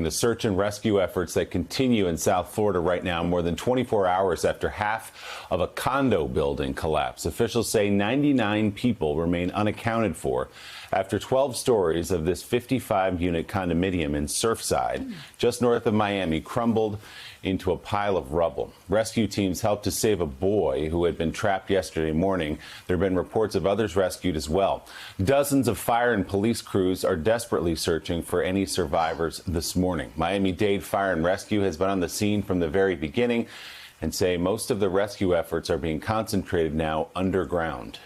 The search and rescue efforts that continue in South Florida right now, more than 24 hours after half of a condo building collapsed. Officials say 99 people remain unaccounted for after 12 stories of this 55-unit condominium in Surfside, just north of Miami, crumbled into a pile of rubble. Rescue teams helped to save a boy who had been trapped yesterday morning. There have been reports of others rescued as well. Dozens of fire and police crews are desperately searching for any survivors this morning. Miami-Dade Fire and Rescue has been on the scene from the very beginning and say most of the rescue efforts are being concentrated now underground.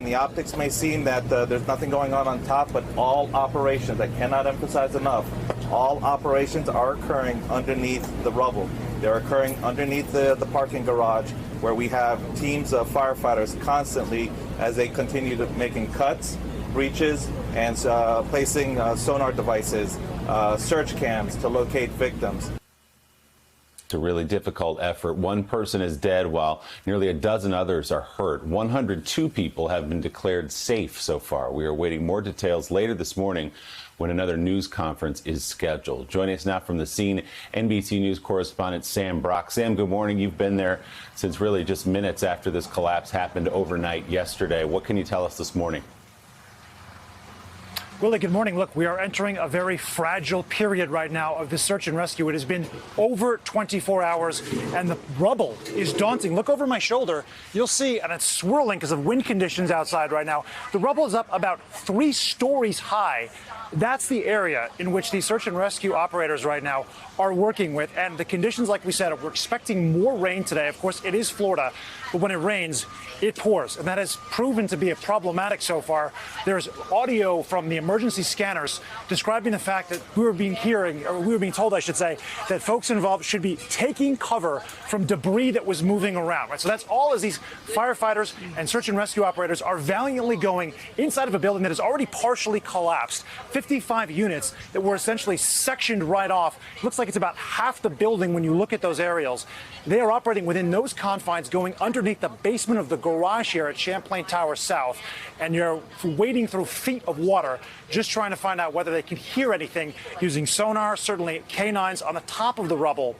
The optics may seem that there's nothing going on top, but all operations, I cannot emphasize enough, all operations are occurring underneath the rubble. They're occurring underneath the parking garage, where we have teams of firefighters constantly as they continue to making cuts, breaches, and placing sonar devices, search cams to locate victims. It's a really difficult effort. One person is dead while nearly a dozen others are hurt. 102 people have been declared safe so far. We are awaiting more details later this morning when another news conference is scheduled. Joining us now from the scene, NBC News correspondent Sam Brock. Sam, good morning. You've been there since really just minutes after this collapse happened overnight yesterday. What can you tell us this morning? Willie, good morning. Look, we are entering a very fragile period right now of the search and rescue. It has been over 24 hours, and the rubble is daunting. Look over my shoulder. You'll see, and it's swirling because of wind conditions outside right now. The rubble is up about 3 stories high. That's the area in which the search and rescue operators right now are working with. And the conditions, like we said, we're expecting more rain today. Of course, it is Florida, but when it rains, it pours. And that has proven to be problematic so far. There's audio from the emergency scanners describing the fact that we were being told, I should say, that folks involved should be taking cover from debris that was moving around. Right? So that's all as these firefighters and search and rescue operators are valiantly going inside of a building that is already partially collapsed. 55 units that were essentially sectioned right off. It looks like it's about half the building when you look at those aerials. They are operating within those confines, going underneath the basement of the garage here at Champlain Tower South, and you're wading through feet of water just trying to find out whether they can hear anything using sonar, certainly canines on the top of the rubble.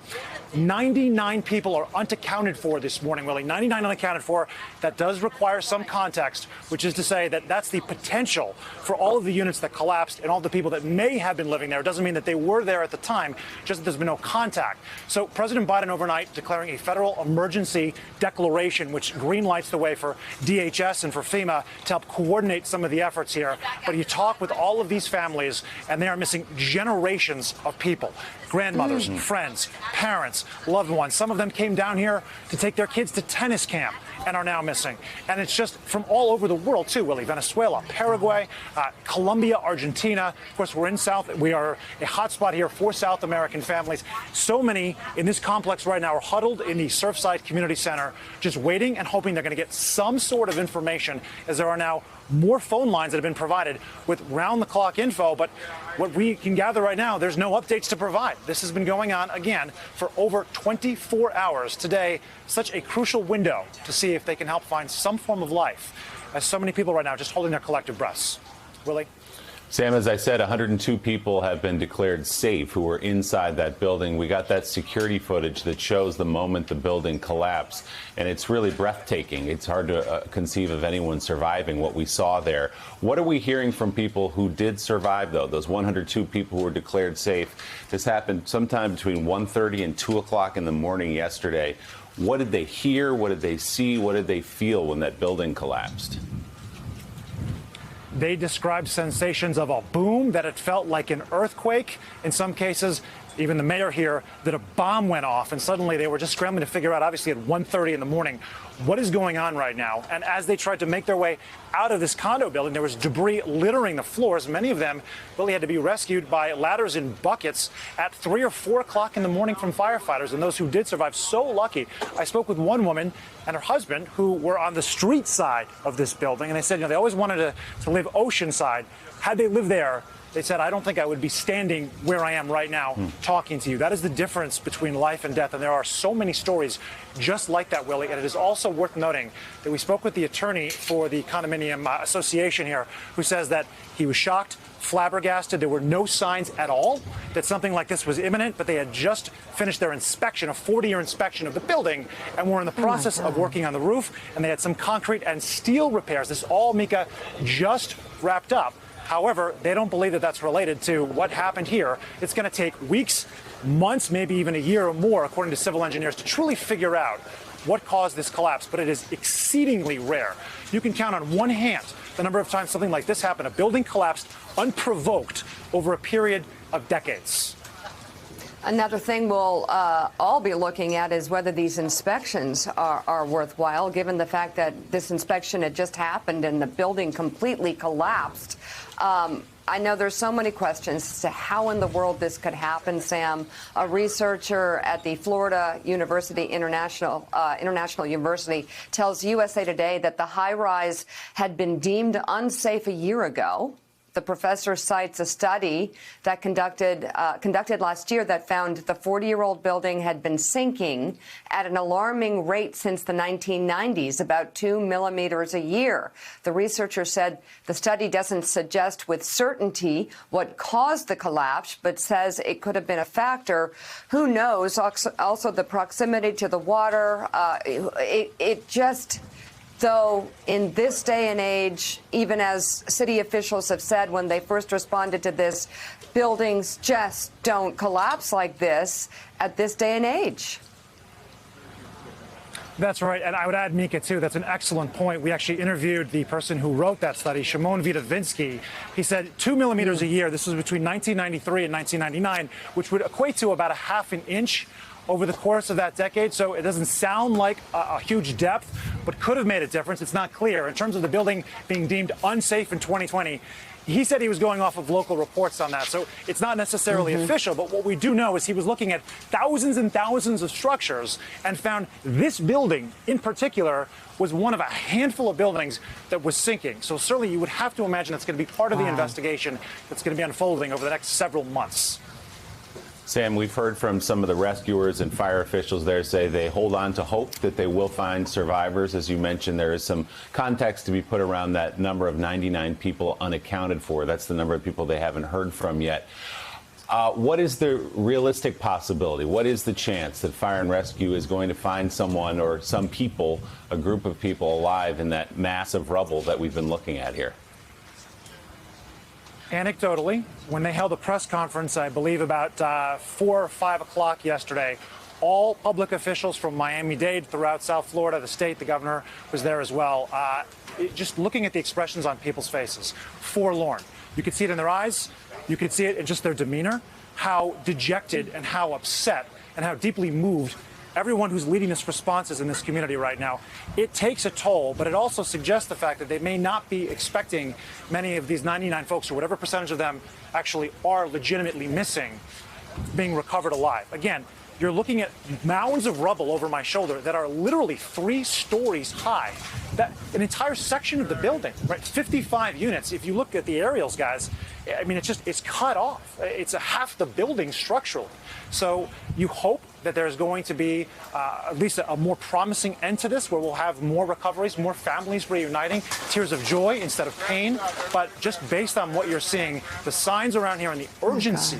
99 people are unaccounted for this morning, Willie. 99 unaccounted for. That does require some context, which is to say that that's the potential for all of the units that collapsed and all the people that may have been living there. It doesn't mean that they were there at the time, just that there's been no contact. So President Biden overnight declaring a federal emergency declaration, which greenlights the way for DHS and for FEMA to help coordinate some of the efforts here. But you talk with all of these families, and they are missing generations of people. Grandmothers, friends, parents, loved ones. Some of them came down here to take their kids to tennis camp and are now missing. And it's just from all over the world, too, Willie. Venezuela, Paraguay, Colombia, Argentina. Of course, we are a hotspot here for South American families. So many in this complex right now are huddled in the Surfside Community Center, just waiting and hoping they're going to get some sort of information, as there are now more phone lines that have been provided with round-the-clock info. But what we can gather right now, there's no updates to provide. This has been going on, again, for over 24 hours. Today, such a crucial window to see if they can help find some form of life, as so many people right now just holding their collective breaths. Willie? Sam, as I said, 102 people have been declared safe who were inside that building. We got that security footage that shows the moment the building collapsed, and it's really breathtaking. It's hard to conceive of anyone surviving what we saw there. What are we hearing from people who did survive, though, those 102 people who were declared safe? This happened sometime between 1:30 and 2 o'clock in the morning yesterday. What did they hear? What did they see? What did they feel when that building collapsed? They described sensations of a boom, that it felt like an earthquake. In some cases, even the mayor here, that a bomb went off, and suddenly they were just scrambling to figure out, obviously at 1:30 in the morning, what is going on right now. And as they tried to make their way out of this condo building, there was debris littering the floors. Many of them really had to be rescued by ladders in buckets at 3 or 4 o'clock in the morning from firefighters. And those who did survive, so lucky. I spoke with one woman and her husband who were on the street side of this building, and they said, they always wanted to live oceanside. Had they lived there, They said, I don't think I would be standing where I am right now talking to you. That is the difference between life and death. And there are so many stories just like that, Willie. And it is also worth noting that we spoke with the attorney for the condominium association here, who says that he was shocked, flabbergasted. There were no signs at all that something like this was imminent, but they had just finished their inspection, a 40-year inspection of the building, and were in the process of working on the roof, and they had some concrete and steel repairs. This all, Mika, just wrapped up. However, they don't believe that that's related to what happened here. It's going to take weeks, months, maybe even a year or more, according to civil engineers, to truly figure out what caused this collapse, but it is exceedingly rare. You can count on one hand the number of times something like this happened. A building collapsed unprovoked over a period of decades. Another thing we'll all be looking at is whether these inspections are worthwhile, given the fact that this inspection had just happened and the building completely collapsed. I know there's so many questions as to how in the world this could happen, Sam. A researcher at the Florida University International University tells USA Today that the high-rise had been deemed unsafe a year ago. The professor cites a study that conducted last year that found the 40-year-old building had been sinking at an alarming rate since the 1990s, about 2 millimeters a year. The researcher said the study doesn't suggest with certainty what caused the collapse, but says it could have been a factor. Who knows? Also, the proximity to the water. Though in this day and age, even as city officials have said when they first responded to this, buildings just don't collapse like this at this day and age. That's right. And I would add, Mika, too, that's an excellent point. We actually interviewed the person who wrote that study, Shimon Vidavinsky. He said 2 millimeters a year. This was between 1993 and 1999, which would equate to about a half an inch over the course of that decade. So it doesn't sound like a huge depth, but could have made a difference. It's not clear. In terms of the building being deemed unsafe in 2020, he said he was going off of local reports on that. So it's not necessarily official, but what we do know is he was looking at thousands and thousands of structures and found this building in particular was one of a handful of buildings that was sinking. So certainly you would have to imagine that's going to be part of the investigation that's going to be unfolding over the next several months. Sam, we've heard from some of the rescuers and fire officials there say they hold on to hope that they will find survivors. As you mentioned, there is some context to be put around that number of 99 people unaccounted for. That's the number of people they haven't heard from yet. What is the realistic possibility? What is the chance that fire and rescue is going to find someone or some people, a group of people alive in that mass of rubble that we've been looking at here? Anecdotally, when they held a press conference, I believe about 4 or 5 o'clock yesterday, all public officials from Miami-Dade throughout South Florida, the state, the governor was there as well. Just looking at the expressions on people's faces, forlorn. You could see it in their eyes. You could see it in just their demeanor, how dejected and how upset and how deeply moved everyone who's leading this response is in this community right now. It takes a toll, but it also suggests the fact that they may not be expecting many of these 99 folks, or whatever percentage of them actually are legitimately missing, being recovered alive. Again, you're looking at mounds of rubble over my shoulder that are literally 3 stories high. That an entire section of the building, right? 55 units. If you look at the aerials, guys, I mean, it's cut off. It's a half the building structurally. So you hope that there's going to be at least a more promising end to this, where we'll have more recoveries, more families reuniting, tears of joy instead of pain. But just based on what you're seeing, the signs around here and the urgency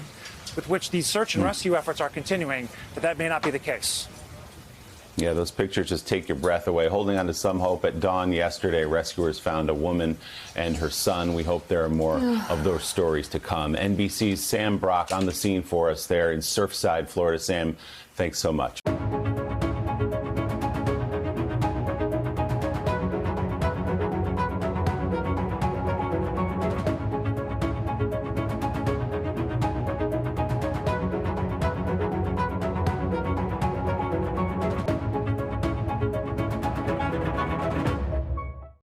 with which these search and rescue efforts are continuing, that may not be the case. Yeah, those pictures just take your breath away. Holding on to some hope. At dawn yesterday, rescuers found a woman and her son. We hope there are more of those stories to come. NBC's Sam Brock on the scene for us there in Surfside, Florida. Sam, thanks so much.